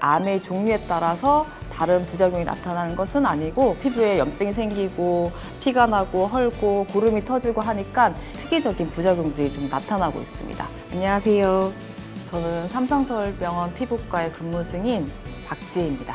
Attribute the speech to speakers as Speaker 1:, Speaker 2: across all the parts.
Speaker 1: 암의 종류에 따라서 다른 부작용이 나타나는 것은 아니고 피부에 염증이 생기고 피가 나고 헐고 고름이 터지고 하니까 특이적인 부작용들이 좀 나타나고 있습니다. 안녕하세요. 저는 삼성서울병원 피부과에 근무 중인 박지혜입니다.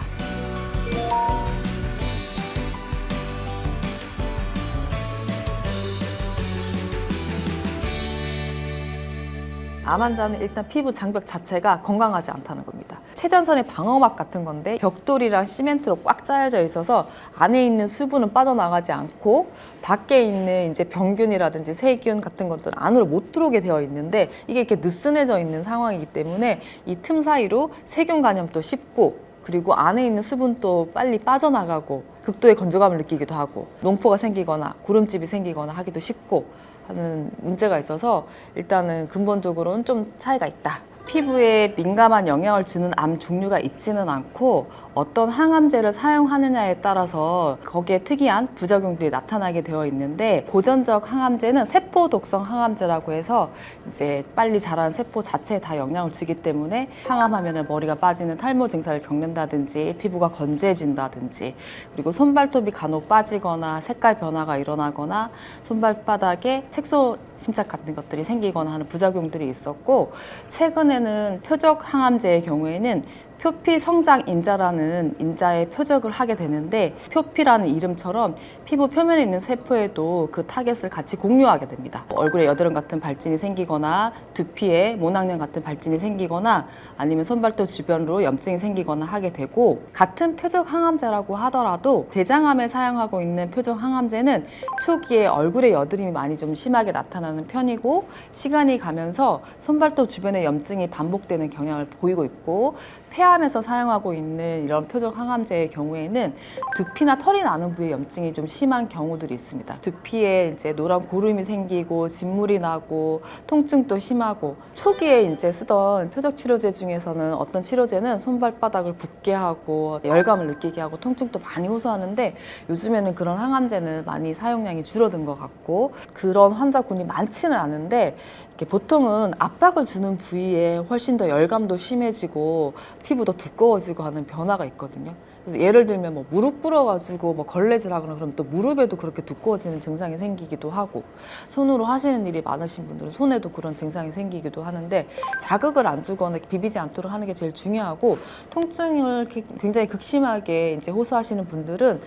Speaker 1: 암 환자는 일단 피부 장벽 자체가 건강하지 않다는 겁니다. 최전선의 방어막 같은 건데 벽돌이랑 시멘트로 꽉 짜여져 있어서 안에 있는 수분은 빠져나가지 않고 밖에 있는 이제 병균이라든지 세균 같은 것들은 안으로 못 들어오게 되어 있는데 이게 이렇게 느슨해져 있는 상황이기 때문에 이 틈 사이로 세균 감염도 쉽고 그리고 안에 있는 수분도 빨리 빠져나가고 극도의 건조감을 느끼기도 하고 농포가 생기거나 고름집이 생기거나 하기도 쉽고 하는 문제가 있어서 일단은 근본적으로는 좀 차이가 있다. 피부에 민감한 영향을 주는 암 종류가 있지는 않고 어떤 항암제를 사용하느냐에 따라서 거기에 특이한 부작용들이 나타나게 되어 있는데 고전적 항암제는 세포 독성 항암제라고 해서 이제 빨리 자라는 세포 자체에 다 영향을 주기 때문에 항암하면 머리가 빠지는 탈모 증상을 겪는다든지 피부가 건조해진다든지 그리고 손발톱이 간혹 빠지거나 색깔 변화가 일어나거나 손발바닥에 색소 침착 같은 것들이 생기거나 하는 부작용들이 있었고 최근에는 표적 항암제의 경우에는 표피 성장 인자라는 인자의 표적을 하게 되는데 표피라는 이름처럼 피부 표면에 있는 세포에도 그 타겟을 같이 공유하게 됩니다. 얼굴에 여드름 같은 발진이 생기거나 두피에 모낭염 같은 발진이 생기거나 아니면 손발톱 주변으로 염증이 생기거나 하게 되고 같은 표적 항암제라고 하더라도 대장암에 사용하고 있는 표적 항암제는 초기에 얼굴에 여드름이 많이 좀 심하게 나타나는 편이고 시간이 가면서 손발톱 주변에 염증이 반복되는 경향을 보이고 있고 폐암에서 사용하고 있는 이런 표적 항암제의 경우에는 두피나 털이 나는 부위에 염증이 좀 심한 경우들이 있습니다. 두피에 이제 노란 고름이 생기고 진물이 나고 통증도 심하고 초기에 이제 쓰던 표적 치료제 중에서는 어떤 치료제는 손발바닥을 붓게 하고 열감을 느끼게 하고 통증도 많이 호소하는데 요즘에는 그런 항암제는 많이 사용량이 줄어든 것 같고 그런 환자군이 많지는 않은데 보통은 압박을 주는 부위에 훨씬 더 열감도 심해지고 피부도 두꺼워지고 하는 변화가 있거든요. 그래서 예를 들면 뭐 무릎 꿇어가지고 뭐 걸레질하거나 그러면 또 무릎에도 그렇게 두꺼워지는 증상이 생기기도 하고 손으로 하시는 일이 많으신 분들은 손에도 그런 증상이 생기기도 하는데 자극을 안 주거나 비비지 않도록 하는 게 제일 중요하고 통증을 굉장히 극심하게 이제 호소하시는 분들은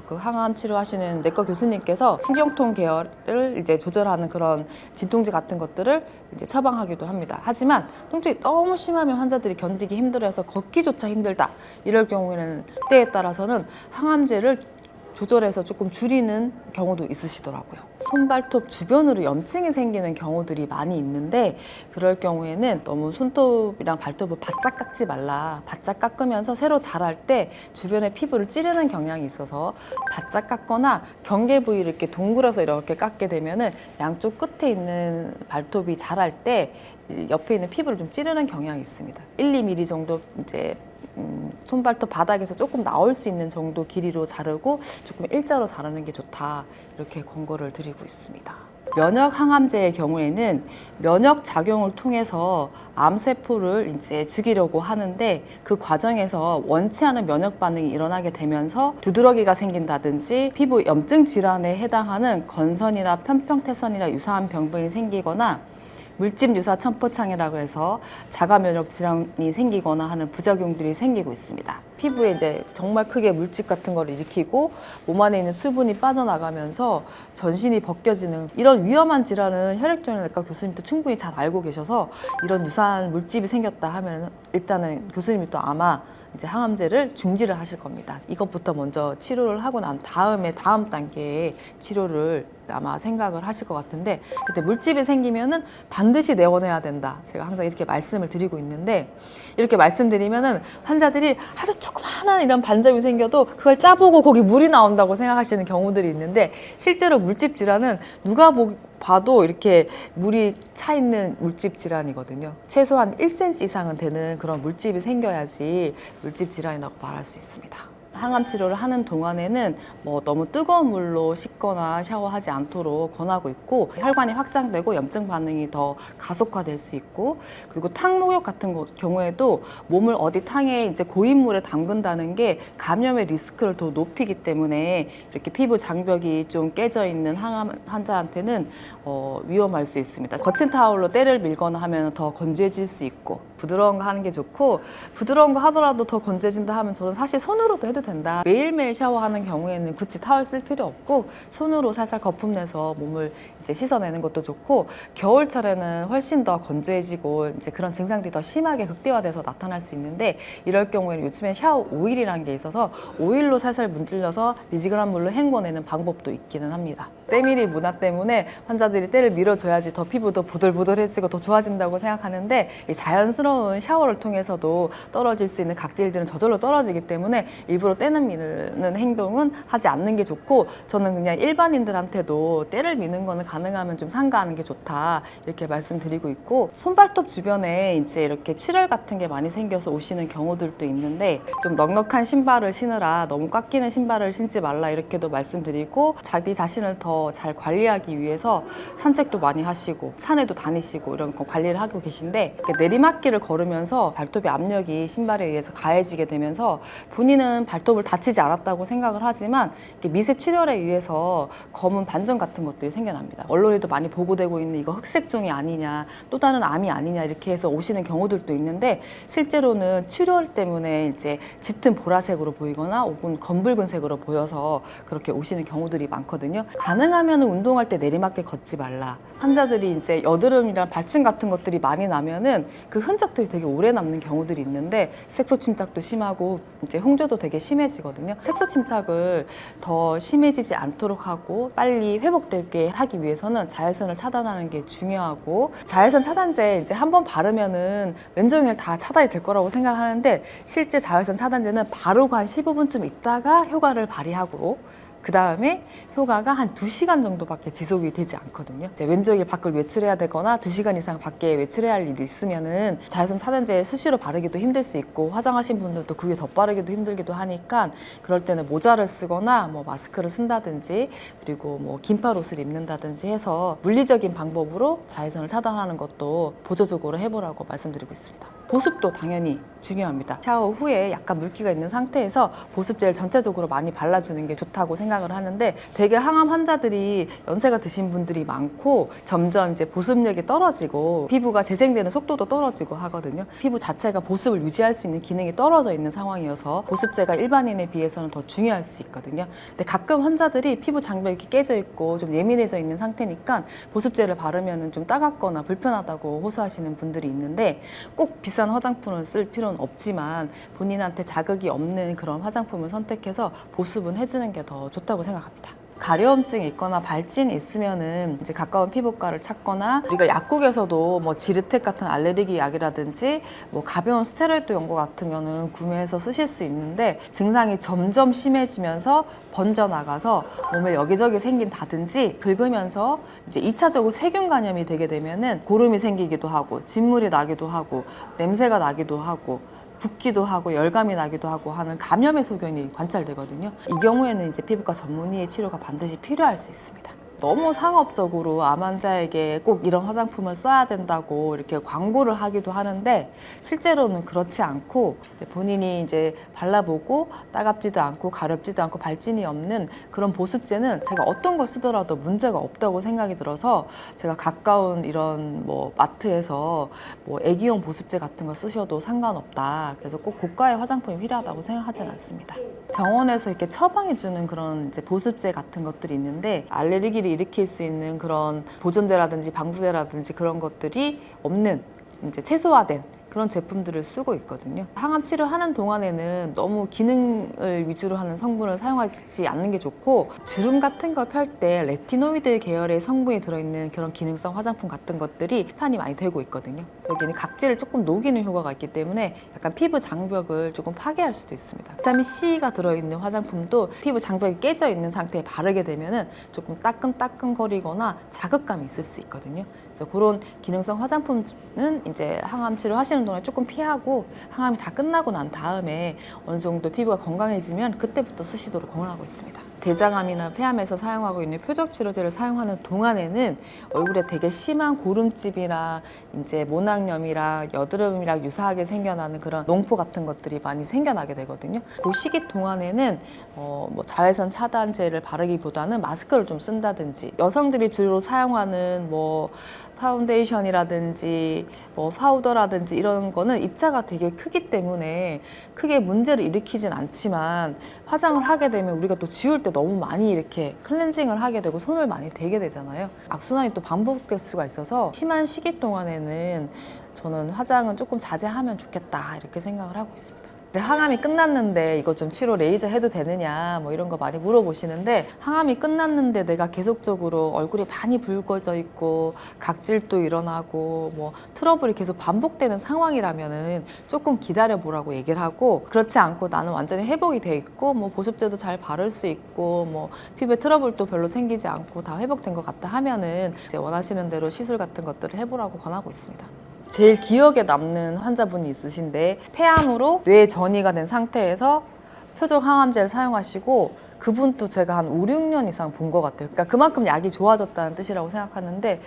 Speaker 1: 그 항암 치료하시는 내과 교수님께서 신경통 계열을 이제 조절하는 그런 진통제 같은 것들을 이제 처방하기도 합니다. 하지만 통증이 너무 심하면 환자들이 견디기 힘들어서 걷기조차 힘들다. 이럴 경우에는 때에 따라서는 항암제를 조절해서 조금 줄이는 경우도 있으시더라고요. 손발톱 주변으로 염증이 생기는 경우들이 많이 있는데 그럴 경우에는 너무 손톱이랑 발톱을 바짝 깎지 말라. 바짝 깎으면서 새로 자랄 때 주변의 피부를 찌르는 경향이 있어서 바짝 깎거나 경계 부위를 이렇게 동그라서 이렇게 깎게 되면은 양쪽 끝에 있는 발톱이 자랄 때 옆에 있는 피부를 좀 찌르는 경향이 있습니다. 1~2mm 정도 이제 손발톱 바닥에서 조금 나올 수 있는 정도 길이로 자르고 조금 일자로 자르는 게 좋다 이렇게 권고를 드리고 있습니다. 면역 항암제의 경우에는 면역 작용을 통해서 암세포를 이제 죽이려고 하는데 그 과정에서 원치 않은 면역 반응이 일어나게 되면서 두드러기가 생긴다든지 피부 염증 질환에 해당하는 건선이나 편평태선이나 유사한 병변이 생기거나 물집 유사 첨포창이라고 해서 자가 면역 질환이 생기거나 하는 부작용들이 생기고 있습니다. 피부에 이제 정말 크게 물집 같은 걸 일으키고 몸 안에 있는 수분이 빠져나가면서 전신이 벗겨지는 이런 위험한 질환은 혈액종양내과 교수님도 충분히 잘 알고 계셔서 이런 유사한 물집이 생겼다 하면 일단은 교수님이 또 아마 이제 항암제를 중지를 하실 겁니다. 이것부터 먼저 치료를 하고 난 다음에 다음 단계의 치료를 아마 생각을 하실 것 같은데 그때 물집이 생기면은 반드시 내원해야 된다. 제가 항상 이렇게 말씀을 드리고 있는데 이렇게 말씀드리면은 환자들이 아주 조그마한 이런 반점이 생겨도 그걸 짜보고 거기 물이 나온다고 생각하시는 경우들이 있는데 실제로 물집 질환은 누가 봐도 이렇게 물이 차 있는 물집 질환이거든요. 최소한 1cm 이상은 되는 그런 물집이 생겨야지 물집 질환이라고 말할 수 있습니다. 항암 치료를 하는 동안에는 뭐 너무 뜨거운 물로 씻거나 샤워하지 않도록 권하고 있고, 혈관이 확장되고 염증 반응이 더 가속화될 수 있고, 그리고 탕 목욕 같은 경우에도 몸을 어디 탕에 이제 고인물에 담근다는 게 감염의 리스크를 더 높이기 때문에 이렇게 피부 장벽이 좀 깨져 있는 항암 환자한테는 위험할 수 있습니다. 거친 타올로 때를 밀거나 하면 더 건조해질 수 있고, 부드러운 거 하는 게 좋고, 부드러운 거 하더라도 더 건조해진다 하면 저는 사실 손으로도 해도 된다. 매일매일 샤워하는 경우에는 굳이 타월 쓸 필요 없고 손으로 살살 거품 내서 몸을 이제 씻어내는 것도 좋고, 겨울철에는 훨씬 더 건조해지고 이제 그런 증상들이 더 심하게 극대화돼서 나타날 수 있는데, 이럴 경우에는 요즘에 샤워 오일이라는 게 있어서 오일로 살살 문질러서 미지근한 물로 헹궈내는 방법도 있기는 합니다. 때밀이 문화 때문에 환자들이 때를 밀어줘야지 더 피부도 부들부들해지고 더 좋아진다고 생각하는데, 이 자연스러운 샤워를 통해서도 떨어질 수 있는 각질들은 저절로 떨어지기 때문에 일부러 때는 미는 행동은 하지 않는 게 좋고, 저는 그냥 일반인들한테도 때를 미는 거는 가능하면 좀 삼가하는 게 좋다 이렇게 말씀드리고 있고, 손발톱 주변에 이제 이렇게 출혈 같은 게 많이 생겨서 오시는 경우들도 있는데, 좀 넉넉한 신발을 신으라, 너무 꽉 끼는 신발을 신지 말라 이렇게도 말씀드리고, 자기 자신을 더 잘 관리하기 위해서 산책도 많이 하시고 산에도 다니시고 이런 거 관리를 하고 계신데, 내리막길을 걸으면서 발톱의 압력이 신발에 의해서 가해지게 되면서 본인은 발톱을 다치지 않았다고 생각을 하지만 미세 출혈에 의해서 검은 반점 같은 것들이 생겨납니다. 언론에도 많이 보고되고 있는 이거 흑색종이 아니냐, 또 다른 암이 아니냐 이렇게 해서 오시는 경우들도 있는데, 실제로는 출혈 때문에 이제 짙은 보라색으로 보이거나 혹은 검붉은색으로 보여서 그렇게 오시는 경우들이 많거든요. 가능하면 운동할 때 내리막길 걷지 말라. 환자들이 이제 여드름이랑 발진 같은 것들이 많이 나면은 그 흔적들이 되게 오래 남는 경우들이 있는데, 색소 침착도 심하고 이제 홍조도 되게 심해지거든요. 색소 침착을 더 심해지지 않도록 하고 빨리 회복되게 하기 위해서는 자외선을 차단하는 게 중요하고, 자외선 차단제 이제 한번 바르면은 왼종일 다 차단이 될 거라고 생각하는데, 실제 자외선 차단제는 바르고 한 15분쯤 있다가 효과를 발휘하고, 그 다음에 효과가 한 2시간 정도밖에 지속이 되지 않거든요. 이제 왼쪽일 밖을 외출해야 되거나 2시간 이상 밖에 외출해야 할 일이 있으면은 자외선 차단제 수시로 바르기도 힘들 수 있고, 화장하신 분들도 그게 더 빠르기도 힘들기도 하니까, 그럴 때는 모자를 쓰거나 뭐 마스크를 쓴다든지, 그리고 뭐 긴팔 옷을 입는다든지 해서 물리적인 방법으로 자외선을 차단하는 것도 보조적으로 해보라고 말씀드리고 있습니다. 보습도 당연히 중요합니다. 샤워 후에 약간 물기가 있는 상태에서 보습제를 전체적으로 많이 발라주는 게 좋다고 생각을 하는데, 되게 항암 환자들이 연세가 드신 분들이 많고 점점 이제 보습력이 떨어지고 피부가 재생되는 속도도 떨어지고 하거든요. 피부 자체가 보습을 유지할 수 있는 기능이 떨어져 있는 상황이어서 보습제가 일반인에 비해서는 더 중요할 수 있거든요. 근데 가끔 환자들이 피부 장벽이 이렇게 깨져 있고 좀 예민해져 있는 상태니까 보습제를 바르면 좀 따갑거나 불편하다고 호소하시는 분들이 있는데, 꼭 비싼 화장품을 쓸 필요는 없지만 본인한테 자극이 없는 그런 화장품을 선택해서 보습은 해주는 게 더 좋다고 생각합니다. 가려움증이 있거나 발진이 있으면은 이제 가까운 피부과를 찾거나, 우리가 약국에서도 뭐 지르텍 같은 알레르기 약이라든지 뭐 가벼운 스테로이드 연고 같은 거는 구매해서 쓰실 수 있는데, 증상이 점점 심해지면서 번져 나가서 몸에 여기저기 생긴다든지 긁으면서 이제 2차적으로 세균 감염이 되게 되면은 고름이 생기기도 하고 진물이 나기도 하고 냄새가 나기도 하고 붓기도 하고 열감이 나기도 하고 하는 감염의 소견이 관찰되거든요. 이 경우에는 이제 피부과 전문의의 치료가 반드시 필요할 수 있습니다. 너무 상업적으로 암 환자에게 꼭 이런 화장품을 써야 된다고 이렇게 광고를 하기도 하는데, 실제로는 그렇지 않고 본인이 이제 발라보고 따갑지도 않고 가렵지도 않고 발진이 없는 그런 보습제는 제가 어떤 걸 쓰더라도 문제가 없다고 생각이 들어서, 제가 가까운 이런 뭐 마트에서 뭐 애기용 보습제 같은 거 쓰셔도 상관없다, 그래서 꼭 고가의 화장품이 필요하다고 생각하진 않습니다. 병원에서 이렇게 처방해주는 그런 이제 보습제 같은 것들이 있는데, 알레르기를 일으킬 수 있는 그런 보존제라든지 방부제라든지 그런 것들이 없는 이제 최소화된 그런 제품들을 쓰고 있거든요. 항암 치료하는 동안에는 너무 기능을 위주로 하는 성분을 사용하지 않는 게 좋고, 주름 같은 걸 펼 때 레티노이드 계열의 성분이 들어있는 그런 기능성 화장품 같은 것들이 판이 많이 되고 있거든요. 여기는 각질을 조금 녹이는 효과가 있기 때문에 약간 피부 장벽을 조금 파괴할 수도 있습니다. 비타민 C가 들어있는 화장품도 피부 장벽이 깨져 있는 상태에 바르게 되면은 조금 따끔따끔거리거나 자극감이 있을 수 있거든요. 그래서 그런 기능성 화장품은 이제 항암 치료 하시는 하시는 동안에 조금 피하고 항암이 다 끝나고 난 다음에 어느 정도 피부가 건강해지면 그때부터 쓰시도록 권하고 있습니다. 대장암이나 폐암에서 사용하고 있는 표적 치료제를 사용하는 동안에는 얼굴에 되게 심한 고름집이랑 이제 모낭염이랑 여드름이랑 유사하게 생겨나는 그런 농포 같은 것들이 많이 생겨나게 되거든요. 그 시기 동안에는 뭐 자외선 차단제를 바르기보다는 마스크를 좀 쓴다든지, 여성들이 주로 사용하는 뭐 파운데이션이라든지 뭐 파우더라든지 이런 거는 입자가 되게 크기 때문에 크게 문제를 일으키진 않지만, 화장을 하게 되면 우리가 또 지울 때 너무 많이 이렇게 클렌징을 하게 되고 손을 많이 대게 되잖아요. 악순환이 또 반복될 수가 있어서 심한 시기 동안에는 저는 화장은 조금 자제하면 좋겠다 이렇게 생각을 하고 있습니다. 항암이 끝났는데 이거 좀 치료 레이저 해도 되느냐 뭐 이런 거 많이 물어보시는데, 항암이 끝났는데 내가 계속적으로 얼굴이 많이 붉어져 있고 각질도 일어나고 뭐 트러블이 계속 반복되는 상황이라면은 조금 기다려 보라고 얘기를 하고, 그렇지 않고 나는 완전히 회복이 돼 있고 뭐 보습제도 잘 바를 수 있고 뭐 피부에 트러블도 별로 생기지 않고 다 회복된 것 같다 하면은 이제 원하시는 대로 시술 같은 것들을 해보라고 권하고 있습니다. 제일 기억에 남는 환자분이 있으신데, 폐암으로 뇌 전이가 된 상태에서 표적 항암제를 사용하시고, 그분도 제가 한 5, 6년 이상 본 것 같아요. 그러니까 그만큼 약이 좋아졌다는 뜻이라고 생각하는데,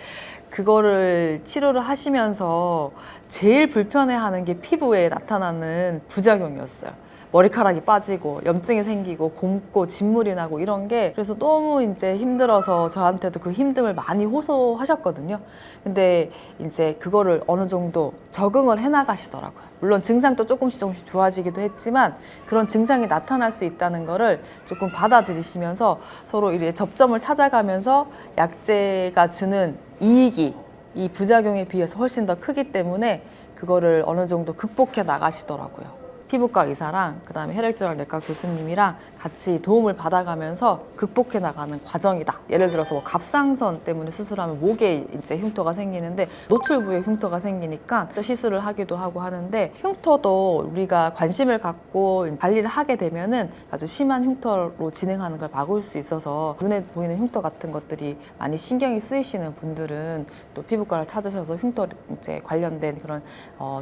Speaker 1: 그거를 치료를 하시면서 제일 불편해하는 게 피부에 나타나는 부작용이었어요. 머리카락이 빠지고 염증이 생기고 곰고 진물이 나고 이런 게, 그래서 너무 이제 힘들어서 저한테도 그 힘듦을 많이 호소하셨거든요. 근데 이제 그거를 어느 정도 적응을 해 나가시더라고요. 물론 증상도 조금씩 좋아지기도 했지만 그런 증상이 나타날 수 있다는 거를 조금 받아들이시면서 서로 이렇게 접점을 찾아가면서 약제가 주는 이익이 이 부작용에 비해서 훨씬 더 크기 때문에 그거를 어느 정도 극복해 나가시더라고요. 피부과 의사랑 그다음에 혈액종양내과 교수님이랑 같이 도움을 받아가면서 극복해 나가는 과정이다. 예를 들어서 뭐 갑상선 때문에 수술하면 목에 이제 흉터가 생기는데 노출부에 흉터가 생기니까 또 시술을 하기도 하고 하는데, 흉터도 우리가 관심을 갖고 관리를 하게 되면은 아주 심한 흉터로 진행하는 걸 막을 수 있어서, 눈에 보이는 흉터 같은 것들이 많이 신경이 쓰이시는 분들은 또 피부과를 찾으셔서 흉터 이제 관련된 그런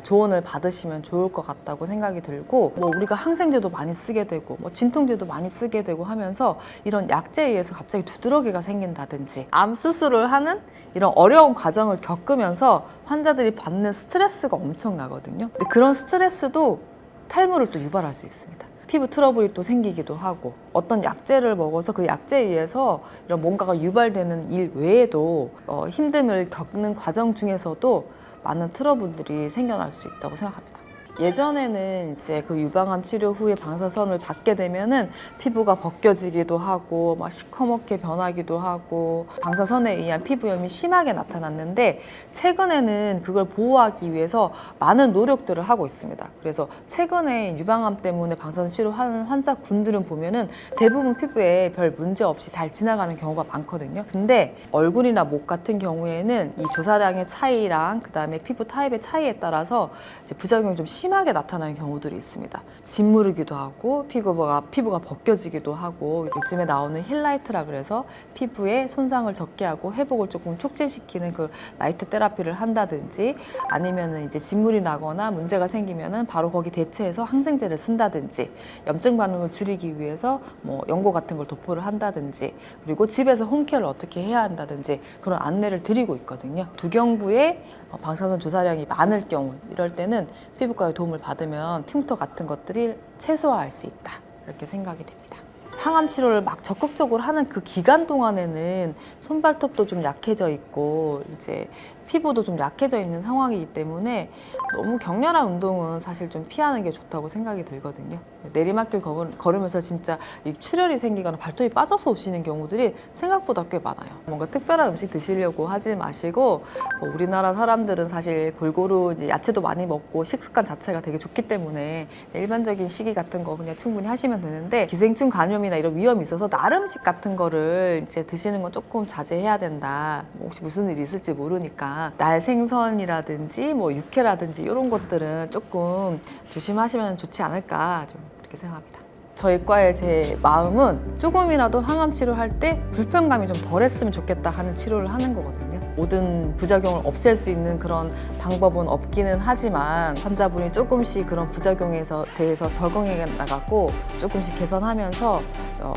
Speaker 1: 조언을 받으시면 좋을 것 같다고 생각이 들고, 뭐 우리가 항생제도 많이 쓰게 되고 뭐 진통제도 많이 쓰게 되고 하면서 이런 약제에 의해서 갑자기 두드러기가 생긴다든지 암 수술을 하는 이런 어려운 과정을 겪으면서 환자들이 받는 스트레스가 엄청나거든요. 근데 그런 스트레스도 탈모를 또 유발할 수 있습니다. 피부 트러블이 또 생기기도 하고, 어떤 약제를 먹어서 그 약제에 의해서 이런 뭔가가 유발되는 일 외에도 힘듦을 겪는 과정 중에서도 많은 트러블들이 생겨날 수 있다고 생각합니다. 예전에는 이제 그 유방암 치료 후에 방사선을 받게 되면은 피부가 벗겨지기도 하고 막 시커멓게 변하기도 하고 방사선에 의한 피부염이 심하게 나타났는데, 최근에는 그걸 보호하기 위해서 많은 노력들을 하고 있습니다. 그래서 최근에 유방암 때문에 방사선 치료하는 환자분들은 보면은 대부분 피부에 별 문제 없이 잘 지나가는 경우가 많거든요. 근데 얼굴이나 목 같은 경우에는 이 조사량의 차이랑 그다음에 피부 타입의 차이에 따라서 이제 부작용이 좀 심하게 나타나는 경우들이 있습니다. 짓무르기도 하고 피부가 벗겨지기도 하고, 요즘에 나오는 힐라이트라 그래서 피부에 손상을 적게 하고 회복을 조금 촉진시키는 그 라이트 테라피를 한다든지, 아니면은 이제 짓물이 나거나 문제가 생기면은 바로 거기 대체해서 항생제를 쓴다든지, 염증 반응을 줄이기 위해서 뭐 연고 같은 걸 도포를 한다든지, 그리고 집에서 홈케어를 어떻게 해야 한다든지 그런 안내를 드리고 있거든요. 두경부에 방사선 조사량이 많을 경우, 이럴 때는 피부과의 도움을 받으면 흉터 같은 것들이 최소화할 수 있다, 이렇게 생각이 됩니다. 항암 치료를 막 적극적으로 하는 그 기간 동안에는 손발톱도 좀 약해져 있고 이제 피부도 좀 약해져 있는 상황이기 때문에 너무 격렬한 운동은 사실 좀 피하는 게 좋다고 생각이 들거든요. 내리막길 걸으면서 진짜 이 출혈이 생기거나 발톱이 빠져서 오시는 경우들이 생각보다 꽤 많아요. 뭔가 특별한 음식 드시려고 하지 마시고, 뭐 우리나라 사람들은 사실 골고루 이제 야채도 많이 먹고 식습관 자체가 되게 좋기 때문에 일반적인 식이 같은 거 그냥 충분히 하시면 되는데, 기생충 감염이나 이런 위험이 있어서 날 음식 같은 거를 이제 드시는 건 조금 자제해야 된다. 뭐 혹시 무슨 일이 있을지 모르니까 날 생선이라든지 뭐 육회라든지 이런 것들은 조금 조심하시면 좋지 않을까, 좀 그렇게 생각합니다. 저희 과의 제 마음은 조금이라도 항암 치료할 때 불편감이 좀 덜했으면 좋겠다 하는 치료를 하는 거거든요. 모든 부작용을 없앨 수 있는 그런 방법은 없기는 하지만 환자분이 조금씩 그런 부작용에 대해서 적응해 나가고 조금씩 개선하면서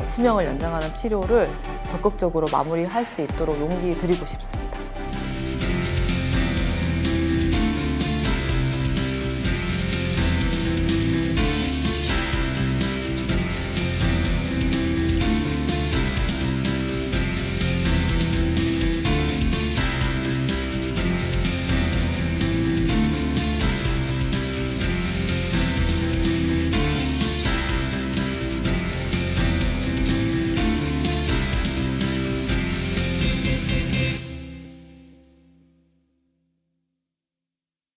Speaker 1: 수명을 연장하는 치료를 적극적으로 마무리할 수 있도록 용기 드리고 싶습니다.